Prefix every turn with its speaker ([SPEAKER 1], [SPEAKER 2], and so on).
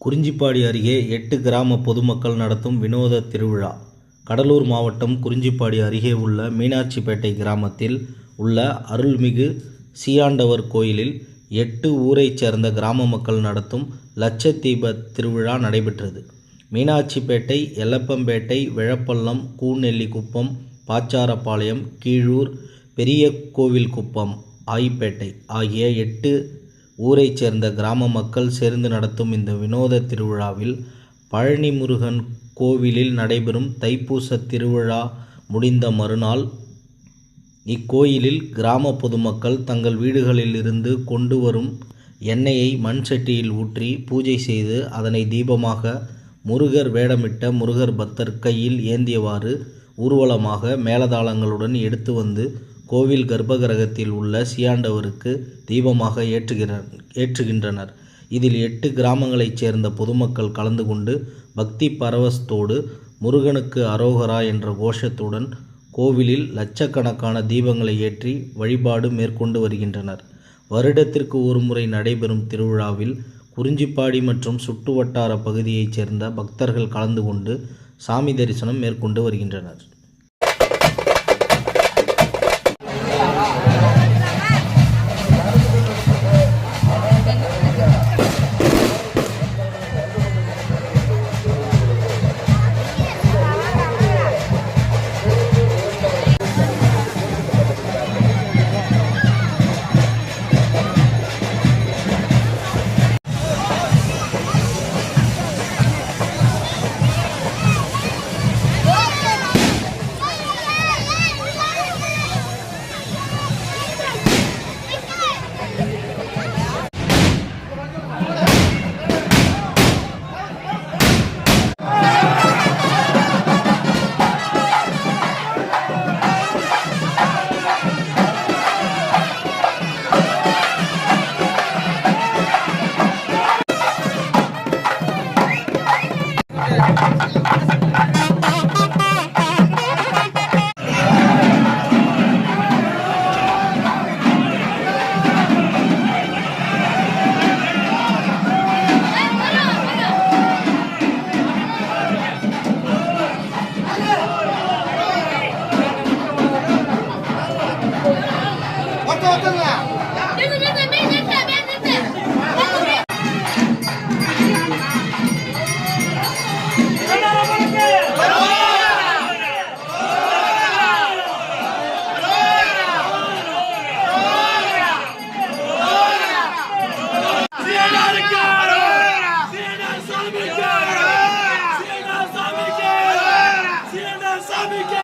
[SPEAKER 1] குறிஞ்சிப்பாடி அருகே 8 கிராம பொதுமக்கள் நடத்தும் வினோத திருவிழா. கடலூர் மாவட்டம் குறிஞ்சிப்பாடி அருகே உள்ள மீனாட்சிப்பேட்டை கிராமத்தில் உள்ள அருள்மிகு சீயாண்டவர் கோயிலில் 8 ஊரைச் சேர்ந்த கிராம மக்கள் நடத்தும் லட்சதீப திருவிழா நடைபெற்றது. மீனாட்சிப்பேட்டை, எல்லப்பம்பேட்டை, விழப்பள்ளம், கூநெல்லிக்குப்பம், பாச்சாரப்பாளையம், கீழூர், பெரியகோவில்குப்பம், ஆயிப்பேட்டை ஆகிய 8 ஊரைச் சேர்ந்த கிராம மக்கள் சேர்ந்து நடத்தும் இந்த வினோத திருவிழாவில் பழனி முருகன் கோவிலில் நடைபெறும் தைப்பூச திருவிழா முடிந்த மறுநாள் இக்கோயிலில் கிராம பொதுமக்கள் தங்கள் வீடுகளில் இருந்து கொண்டு வரும் எண்ணெயை மண் சட்டியில் ஊற்றி பூஜை செய்து அதனை தீபமாக முருகர் வேடமிட்ட முருகர் பக்தர் கையில் ஏந்தியவாறு ஊர்வலமாக மேளதாளங்களுடன் எடுத்து வந்து கோவில் கர்ப்பகிரகத்தில் உள்ள சீயாண்டவருக்கு தீபமாக ஏற்றுகின்றனர். இதில் 8 கிராமங்களைச் சேர்ந்த பொதுமக்கள் கலந்து கொண்டு பக்தி பரவசத்தோடு முருகனுக்கு அரோகரா என்ற கோஷத்துடன் கோவிலில் லட்சக்கணக்கான தீபங்களை ஏற்றி வழிபாடு மேற்கொண்டு வருகின்றனர். வருடத்திற்கு ஒருமுறை நடைபெறும் திருவிழாவில் குறிஞ்சிப்பாடி மற்றும் சுற்றுவட்டார பகுதியைச் சேர்ந்த பக்தர்கள் கலந்து கொண்டு சாமி தரிசனம் மேற்கொண்டு வருகின்றனர்.
[SPEAKER 2] Salve!